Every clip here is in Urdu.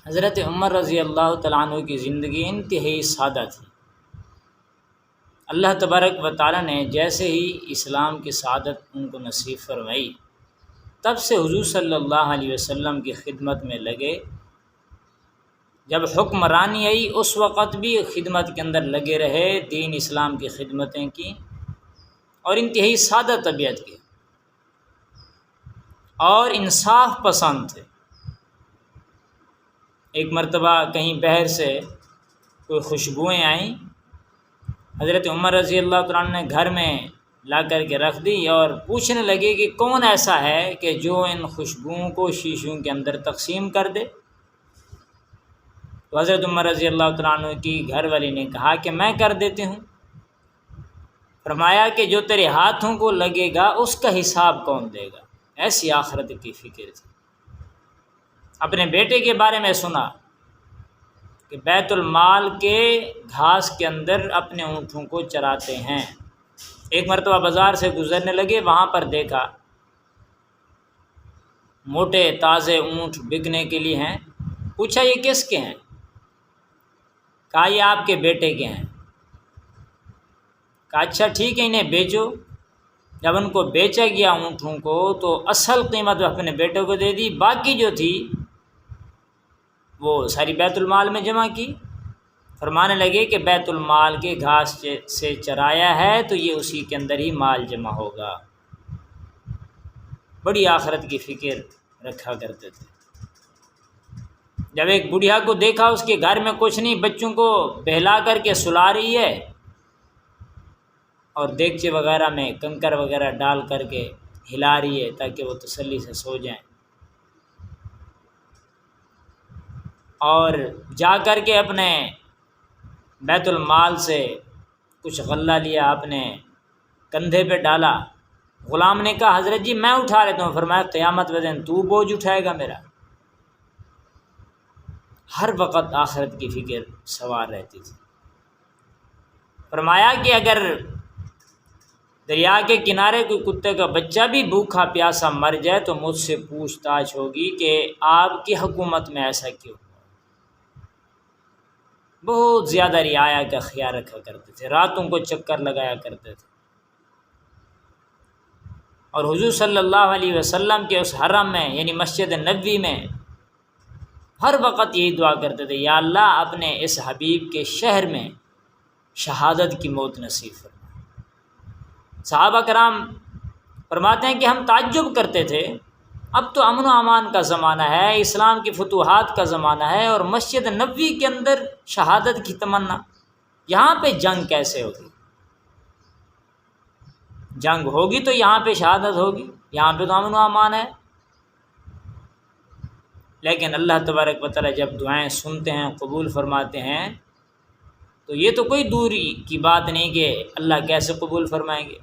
حضرت عمر رضی اللہ تعالیٰ عنہ کی زندگی انتہائی سادہ تھی۔ اللہ تبارک و تعالیٰ نے جیسے ہی اسلام کی سعادت ان کو نصیب فرمائی، تب سے حضور صلی اللہ علیہ وسلم کی خدمت میں لگے۔ جب حکمرانی آئی اس وقت بھی خدمت کے اندر لگے رہے، دین اسلام کی خدمتیں کی اور انتہائی سادہ طبیعت کے اور انصاف پسند تھے۔ ایک مرتبہ کہیں بحر سے کوئی خوشبوئیں آئیں، حضرت عمر رضی اللہ تعالیٰ عنہ نے گھر میں لا کر کے رکھ دی اور پوچھنے لگے کہ کون ایسا ہے کہ جو ان خوشبوؤں کو شیشوں کے اندر تقسیم کر دے۔ تو حضرت عمر رضی اللہ تعالیٰ عنہ کی گھر والی نے کہا کہ میں کر دیتی ہوں۔ فرمایا کہ جو تیرے ہاتھوں کو لگے گا اس کا حساب کون دے گا؟ ایسی آخرت کی فکر تھی۔ اپنے بیٹے کے بارے میں سنا کہ بیت المال کے گھاس کے اندر اپنے اونٹوں کو چراتے ہیں۔ ایک مرتبہ بازار سے گزرنے لگے، وہاں پر دیکھا موٹے تازے اونٹ بکنے کے لیے ہیں۔ پوچھا یہ کس کے ہیں؟ کہا یہ آپ کے بیٹے کے ہیں۔ کہا اچھا ٹھیک ہے انہیں بیچو۔ جب ان کو بیچا گیا اونٹوں کو تو اصل قیمت اپنے بیٹے کو دے دی، باقی جو تھی وہ ساری بیت المال میں جمع کی۔ فرمانے لگے کہ بیت المال کے گھاس سے چرایا ہے تو یہ اسی کے اندر ہی مال جمع ہوگا۔ بڑی آخرت کی فکر رکھا کرتے تھے۔ جب ایک بڑھیا کو دیکھا اس کے گھر میں کچھ نہیں، بچوں کو بہلا کر کے سلا رہی ہے اور دیگچے وغیرہ میں کنکر وغیرہ ڈال کر کے ہلا رہی ہے تاکہ وہ تسلی سے سو جائیں، اور جا کر کے اپنے بیت المال سے کچھ غلہ لیا، اپنے کندھے پہ ڈالا۔ غلام نے کہا حضرت جی میں اٹھا لیتا ہوں۔ فرمایا قیامت کے دن تو بوجھ اٹھائے گا میرا۔ ہر وقت آخرت کی فکر سوار رہتی تھی۔ فرمایا کہ اگر دریا کے کنارے کوئی کتے کا بچہ بھی بھوکا پیاسا مر جائے تو مجھ سے پوچھ تاچھ ہوگی کہ آپ کی حکومت میں ایسا کیوں؟ بہت زیادہ رعایا کا خیال رکھا کرتے تھے، راتوں کو چکر لگایا کرتے تھے، اور حضور صلی اللہ علیہ وسلم کے اس حرم میں یعنی مسجد نبوی میں ہر وقت یہی دعا کرتے تھے، یا اللہ اپنے اس حبیب کے شہر میں شہادت کی موت نصیب فرما۔ صحابہ کرام فرماتے ہیں کہ ہم تعجب کرتے تھے، اب تو امن و امان کا زمانہ ہے، اسلام کی فتوحات کا زمانہ ہے، اور مسجد نبوی کے اندر شہادت کی تمنا، یہاں پہ جنگ کیسے ہوگی؟ جنگ ہوگی تو یہاں پہ شہادت ہوگی، یہاں پہ تو امن و امان ہے۔ لیکن اللہ تبارک و تعالیٰ جب دعائیں سنتے ہیں، قبول فرماتے ہیں، تو یہ تو کوئی دوری کی بات نہیں کہ اللہ کیسے قبول فرمائیں گے۔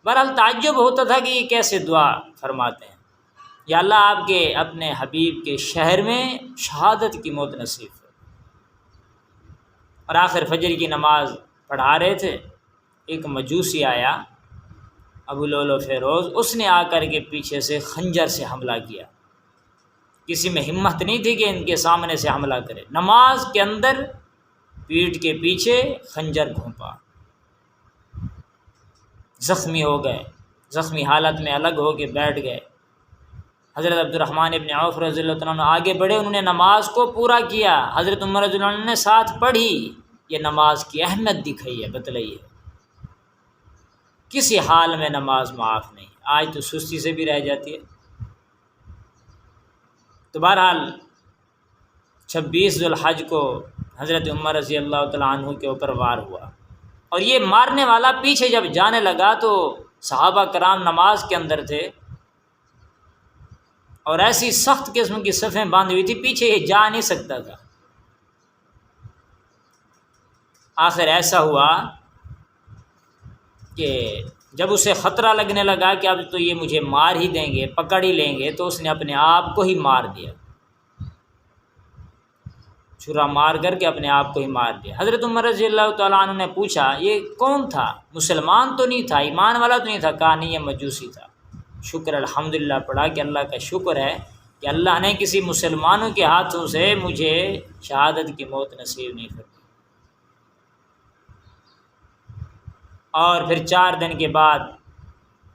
بہرحال تعجب ہوتا تھا کہ یہ کیسے دعا فرماتے ہیں، یا اللہ آپ کے اپنے حبیب کے شہر میں شہادت کی موت نصیب ہو۔ اور آخر فجر کی نماز پڑھا رہے تھے، ایک مجوسی آیا ابو لولو فیروز، اس نے آ کر کے پیچھے سے خنجر سے حملہ کیا۔ کسی میں ہمت نہیں تھی کہ ان کے سامنے سے حملہ کرے، نماز کے اندر پیٹھ کے پیچھے خنجر گھونپا، زخمی ہو گئے، زخمی حالت میں الگ ہو کے بیٹھ گئے۔ حضرت عبد الرحمن ابن عوف رضی اللہ عنہ آگے بڑھے، انہوں نے نماز کو پورا کیا، حضرت عمر رضی اللہ عنہ نے ساتھ پڑھی۔ یہ نماز کی اہمیت دکھائی ہے، بتلائیے کسی حال میں نماز معاف نہیں، آج تو سستی سے بھی رہ جاتی ہے۔ تو بہرحال 26 ذو الحج کو حضرت عمر رضی اللہ تعالیٰ عنہ کے اوپر وار ہوا، اور یہ مارنے والا پیچھے جب جانے لگا تو صحابہ کرام نماز کے اندر تھے، اور ایسی سخت قسم کی صفیں باندھی ہوئی تھی، پیچھے یہ جا نہیں سکتا تھا۔ آخر ایسا ہوا کہ جب اسے خطرہ لگنے لگا کہ اب تو یہ مجھے مار ہی دیں گے، پکڑ ہی لیں گے، تو اس نے اپنے آپ کو ہی مار دیا، چھرا مار کر کے اپنے آپ کو ہی مار دیا۔ حضرت عمر رضی اللہ تعالیٰ عنہ نے پوچھا یہ کون تھا؟ مسلمان تو نہیں تھا، ایمان والا تو نہیں تھا؟ کہا نہیں، یہ مجوسی تھا۔ شکر الحمدللہ پڑھا کہ اللہ کا شکر ہے کہ اللہ نے کسی مسلمانوں کے ہاتھوں سے مجھے شہادت کی موت نصیب نہیں فرمائی۔ اور پھر 4 دن کے بعد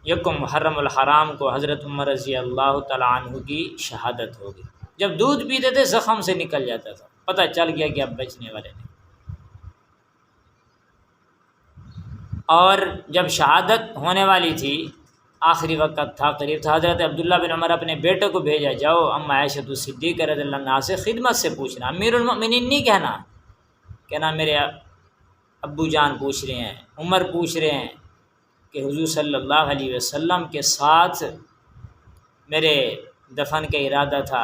یکم محرم الحرام کو حضرت عمر رضی اللہ تعالیٰ عنہ کی شہادت ہو گئی۔ جب دودھ پیتے تھے زخم سے نکل جاتا تھا، پتہ چل گیا کہ اب بچنے والے نہیں۔ اور جب شہادت ہونے والی تھی، آخری وقت تھا، قریب تھا، حضرت عبداللہ بن عمر اپنے بیٹے کو بھیجا، جاؤ ام عائشہ صدیقہ رضی اللہ عنہا سے خدمت سے پوچھنا، امیر المؤمنین نہیں کہنا میرے ابو جان پوچھ رہے ہیں، عمر پوچھ رہے ہیں کہ حضور صلی اللہ علیہ وسلم کے ساتھ میرے دفن کا ارادہ تھا،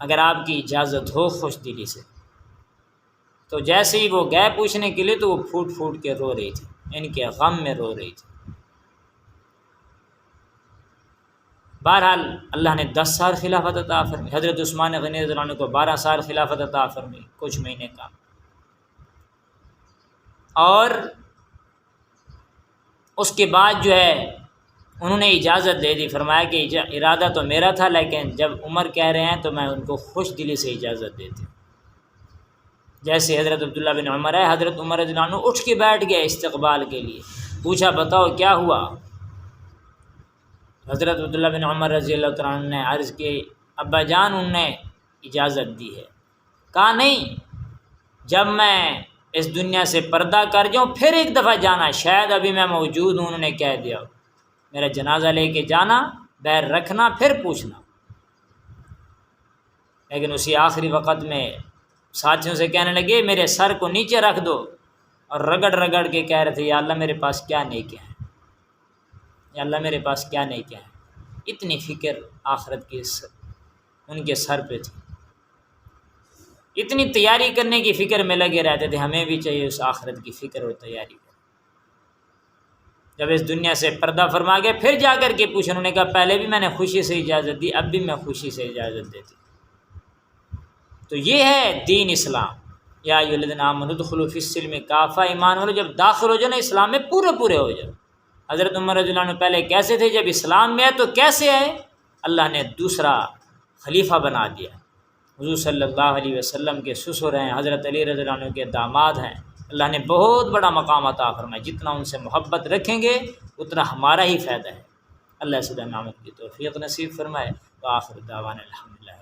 اگر آپ کی اجازت ہو خوش دلی سے۔ تو جیسے ہی وہ گئے پوچھنے کے لیے تو وہ پھوٹ پھوٹ کے رو رہی تھی، ان کے غم میں رو رہی تھی۔ بہرحال اللہ نے 10 سال خلافت عطا فرمائی، حضرت عثمان غنی رضی اللہ عنہ کو 12 سال خلافت عطا فرمائی، کچھ مہینے کا۔ اور اس کے بعد جو ہے انہوں نے اجازت دے دی، فرمایا کہ ارادہ تو میرا تھا لیکن جب عمر کہہ رہے ہیں تو میں ان کو خوش دلی سے اجازت دیتی ہوں۔ جیسے حضرت عبداللہ بن عمر ہے، حضرت عمر رضی اللہ عنہ اٹھ کے بیٹھ گئے استقبال کے لیے، پوچھا بتاؤ کیا ہوا؟ حضرت عبداللہ بن عمر رضی اللہ تعالیٰ عنہ نے عرض کی ابا جان انہوں نے اجازت دی ہے۔ کہا نہیں، جب میں اس دنیا سے پردہ کر جاؤں پھر ایک دفعہ جانا، شاید ابھی میں موجود ہوں، انہوں نے کہہ دیا میرا جنازہ لے کے جانا، بیر رکھنا، پھر پوچھنا۔ لیکن اسی آخری وقت میں ساتھیوں سے کہنے لگے میرے سر کو نیچے رکھ دو، اور رگڑ رگڑ کے کہہ رہے تھے یا اللہ میرے پاس کیا نیکیاں ہیں، یا اللہ میرے پاس کیا نیکیاں ہیں۔ اتنی فکر آخرت کی ان کے سر پہ تھی، اتنی تیاری کرنے کی فکر میں لگے رہتے تھے۔ ہمیں بھی چاہیے اس آخرت کی فکر اور تیاری کریں۔ جب اس دنیا سے پردہ فرما گئے پھر جا کر کے پوچھا، انہوں نے کہا پہلے بھی میں نے خوشی سے اجازت دی، اب بھی میں خوشی سے اجازت دیتی۔ تو یہ ہے دین اسلام، یا ایھا الذین آمنوا ادخلوا فی السلم کافہ، ایمان والو جب داخل ہو جاؤ نا اسلام میں پورے ہو جاؤ۔ حضرت عمر رضی اللہ عنہ پہلے کیسے تھے، جب اسلام میں آئے تو کیسے آئے؟ اللہ نے دوسرا خلیفہ بنا دیا۔ حضور صلی اللہ علیہ وسلم کے سسر ہیں، حضرت علی رضی اللہ عنہ کے داماد ہیں۔ اللہ نے بہت بڑا مقام عطا فرمایا، جتنا ان سے محبت رکھیں گے اتنا ہمارا ہی فائدہ ہے۔ اللہ سے عمل کی توفیق نصیب فرمائے۔ وآخر دعوانا الحمدللہ۔